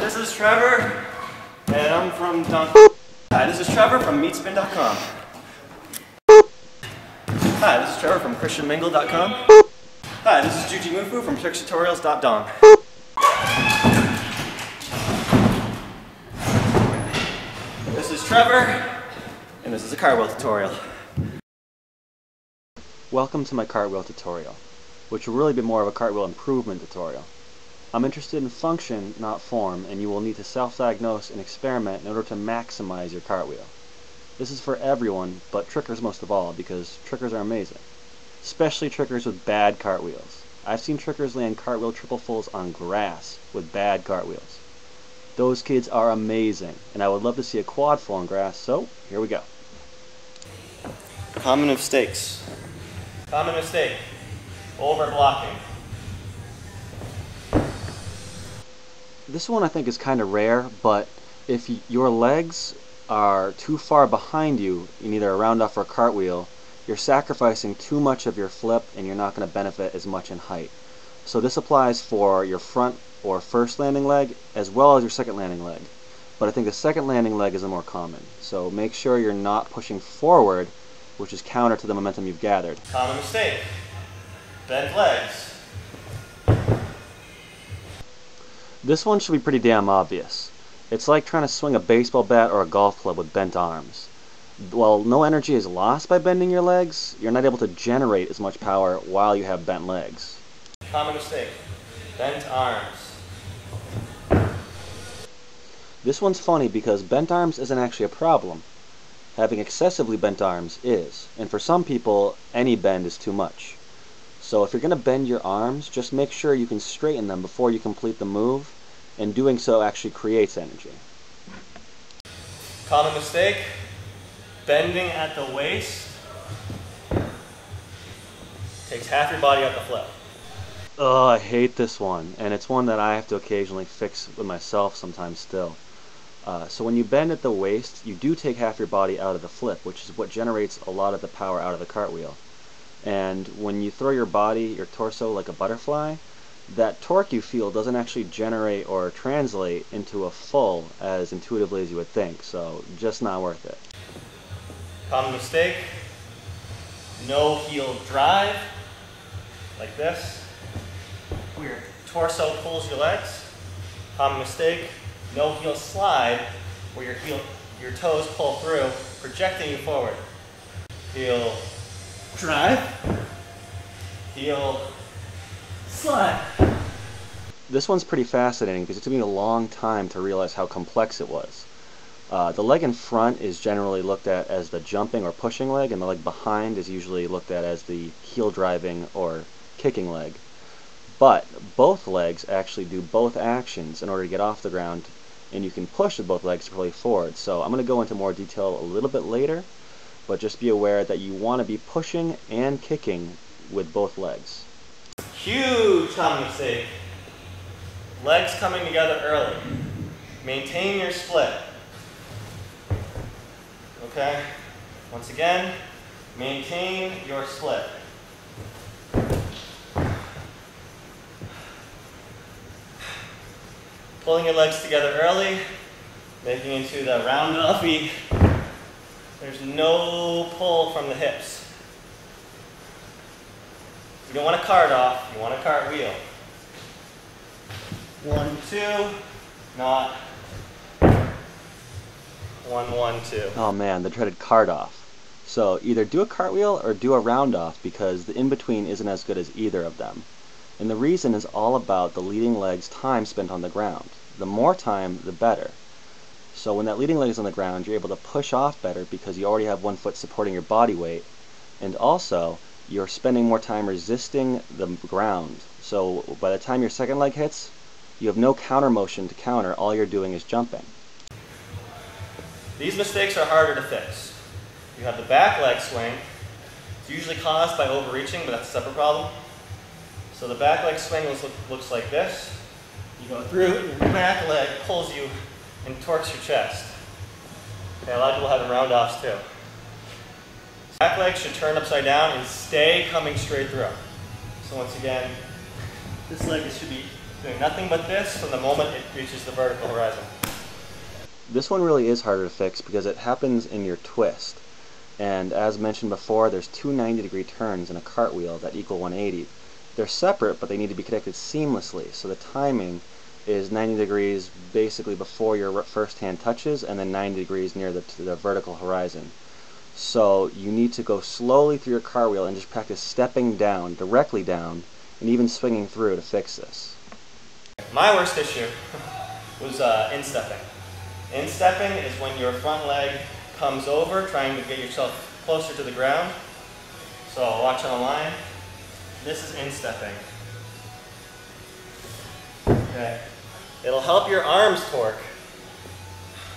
this is Trevor, and I'm from Hi, this is Trevor from meatspin.com. Hi, this is Trevor from christianmingle.com. Hi, this is Jujimufu from trickstutorials.dom. This is Trevor, and this is a cartwheel tutorial. Welcome to my cartwheel tutorial, which will really be more of a cartwheel improvement tutorial. I'm interested in function, not form, and you will need to self-diagnose and experiment in order to maximize your cartwheel. This is for everyone, but trickers most of all, because trickers are amazing. Especially trickers with bad cartwheels. I've seen trickers land cartwheel triple fulls on grass with bad cartwheels. Those kids are amazing, and I would love to see a quad full on grass, so here we go. Common mistakes. Common mistake. Over blocking. This one I think is kind of rare, but if your legs are too far behind you in either a round-off or a cartwheel, you're sacrificing too much of your flip and you're not going to benefit as much in height. So this applies for your front or first landing leg as well as your second landing leg. But I think the second landing leg is the more common. So make sure you're not pushing forward, which is counter to the momentum you've gathered. Common mistake. Bent legs. This one should be pretty damn obvious. It's like trying to swing a baseball bat or a golf club with bent arms. While no energy is lost by bending your legs, you're not able to generate as much power while you have bent legs. Common mistake. Bent arms. This one's funny because bent arms isn't actually a problem. Having excessively bent arms is, and for some people, any bend is too much. So if you're going to bend your arms, just make sure you can straighten them before you complete the move, and doing so actually creates energy. Common mistake. Bending at the waist. Takes half your body out the flip. Oh, I hate this one, and it's one that I have to occasionally fix with myself sometimes still. So when you bend at the waist, you do take half your body out of the flip, which is what generates a lot of the power out of the cartwheel. And when you throw your body, your torso, like a butterfly, that torque you feel doesn't actually generate or translate into a full as intuitively as you would think, so just not worth it. Common mistake. No heel drive, like this, where your torso pulls your legs. Common mistake. No heel slide, where your toes pull through, projecting you forward. Heel drive, heel slide. This one's pretty fascinating because it took me a long time to realize how complex it was. The leg in front is generally looked at as the jumping or pushing leg, and the leg behind is usually looked at as the heel driving or kicking leg. But both legs actually do both actions in order to get off the ground, and you can push with both legs to pull forward. So I'm going to go into more detail a little bit later, but just be aware that you want to be pushing and kicking with both legs. Huge common mistake. Legs coming together early. Maintain your split. Okay? Once again, maintain your split. Pulling your legs together early, making into the round-offy. There's no pull from the hips. You don't want a cart off, you want a cartwheel. 1, 2, not 1, 1, 2. Oh man, the dreaded cart off. So either do a cartwheel or do a round off, because the in-between isn't as good as either of them. And the reason is all about the leading leg's time spent on the ground. The more time, the better. So when that leading leg is on the ground, you're able to push off better because you already have one foot supporting your body weight, and also you're spending more time resisting the ground. So by the time your second leg hits, you have no counter motion to counter. All you're doing is jumping. These mistakes are harder to fix. You have the back leg swing. It's usually caused by overreaching, but that's a separate problem. So the back leg swing looks like this. You go through, your back leg pulls you and torques your chest. Okay, a lot of people have round-offs too. Back leg should turn upside down and stay coming straight through. So once again, this leg should be Doing nothing but this from the moment it reaches the vertical horizon. This one really is harder to fix because it happens in your twist. And as mentioned before, there's two 90-degree turns in a cartwheel that equal 180. They're separate, but they need to be connected seamlessly. So the timing is 90 degrees basically before your first hand touches, and then 90 degrees near the vertical horizon. So you need to go slowly through your cartwheel and just practice stepping down, directly down, and even swinging through to fix this. My worst issue was instepping. Instepping is when your front leg comes over, trying to get yourself closer to the ground. So watch on the line. This is instepping. Okay. It'll help your arms torque,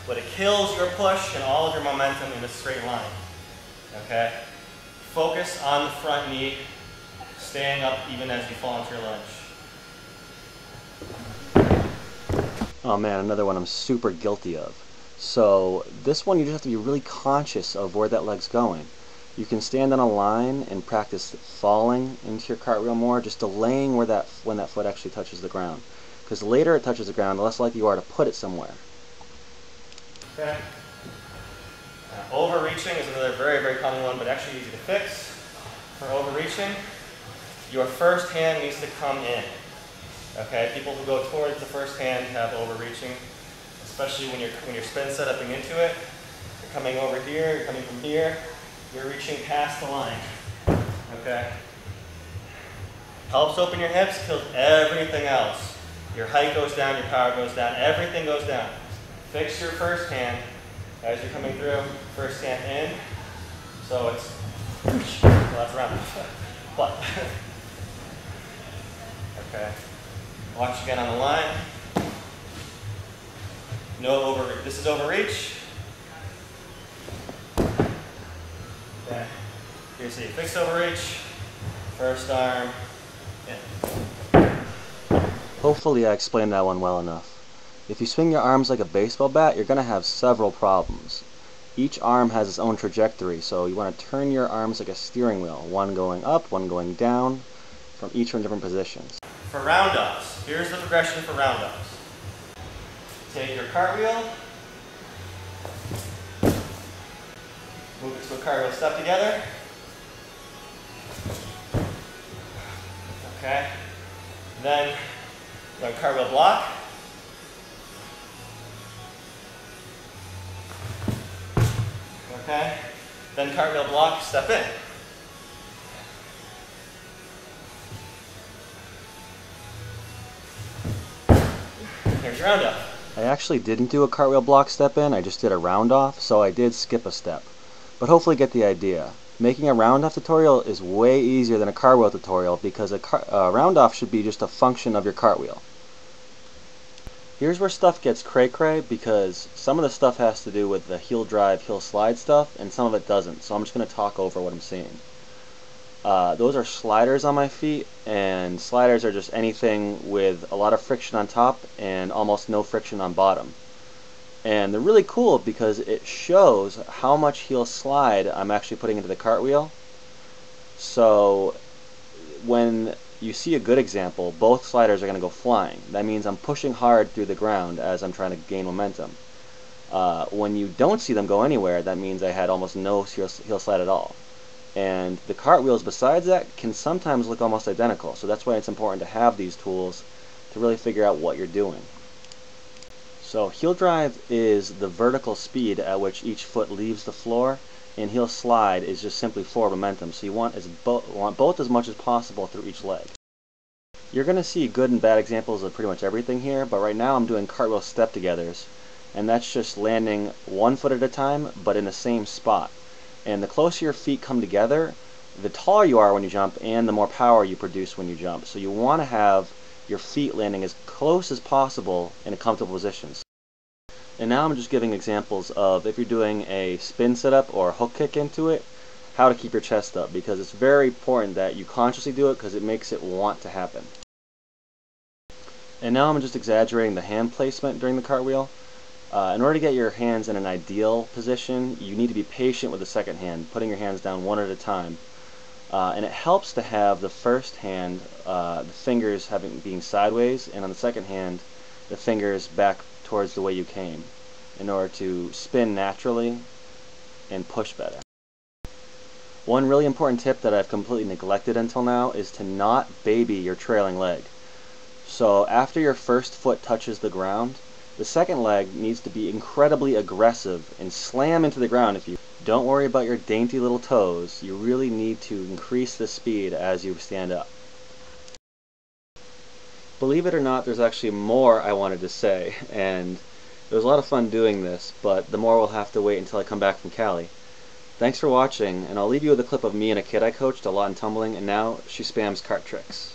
but it kills your push and all of your momentum in a straight line. Okay? Focus on the front knee, staying up even as you fall into your lunge. Oh man, another one I'm super guilty of. So this one you just have to be really conscious of where that leg's going. You can stand on a line and practice falling into your cartwheel more, just delaying when that foot actually touches the ground. Because the later it touches the ground, the less likely you are to put it somewhere. Okay. Overreaching is another very, very common one, but actually easy to fix. For overreaching, your first hand needs to come in. Okay, people who go towards the first hand have overreaching, especially when you're spin setuping into it. You're coming over here, you're coming from here, you're reaching past the line. Okay? Helps open your hips, kills everything else. Your height goes down, your power goes down, everything goes down. Fix your first hand as you're coming through, first hand in. So it's, well, that's around, but, okay. Watch again on the line. No overreach. This is overreach. Okay. Here you see fixed overreach. First arm. In. Hopefully I explained that one well enough. If you swing your arms like a baseball bat, you're going to have several problems. Each arm has its own trajectory, so you want to turn your arms like a steering wheel, one going up, one going down, from each from different positions. For round-offs, here's the progression for round-offs. Take your cartwheel, move it to a cartwheel step together. Okay. Then learn cartwheel block. Okay. Then cartwheel block, step in. There's your round off. I actually didn't do a cartwheel block step in, I just did a round off, so I did skip a step. But hopefully get the idea. Making a round off tutorial is way easier than a cartwheel tutorial because a round off should be just a function of your cartwheel. Here's where stuff gets cray-cray because some of the stuff has to do with the heel drive, heel slide stuff, and some of it doesn't, so I'm just going to talk over what I'm seeing. Those are sliders on my feet, and sliders are just anything with a lot of friction on top and almost no friction on bottom. And they're really cool because it shows how much heel slide I'm actually putting into the cartwheel. So when you see a good example, both sliders are going to go flying. That means I'm pushing hard through the ground as I'm trying to gain momentum. When you don't see them go anywhere, that means I had almost no heel slide at all. And the cartwheels besides that can sometimes look almost identical, so that's why it's important to have these tools to really figure out what you're doing. So heel drive is the vertical speed at which each foot leaves the floor, and heel slide is just simply forward momentum, so you want both as much as possible through each leg. You're going to see good and bad examples of pretty much everything here, but right now I'm doing cartwheel step-togethers, and that's just landing one foot at a time, but in the same spot. And the closer your feet come together, the taller you are when you jump and the more power you produce when you jump. So you want to have your feet landing as close as possible in a comfortable position. And now I'm just giving examples of if you're doing a spin setup or a hook kick into it, how to keep your chest up, because it's very important that you consciously do it because it makes it want to happen. And now I'm just exaggerating the hand placement during the cartwheel. In order to get your hands in an ideal position, you need to be patient with the second hand, putting your hands down one at a time. And it helps to have the first hand, the fingers being sideways, and on the second hand, the fingers back towards the way you came, in order to spin naturally and push better. One really important tip that I've completely neglected until now is to not baby your trailing leg. So after your first foot touches the ground, the second leg needs to be incredibly aggressive and slam into the ground. If you don't worry about your dainty little toes, you really need to increase the speed as you stand up. Believe it or not, there's actually more I wanted to say, and it was a lot of fun doing this, but the more will have to wait until I come back from Cali. Thanks for watching, and I'll leave you with a clip of me and a kid I coached a lot in tumbling, and now she spams cart tricks.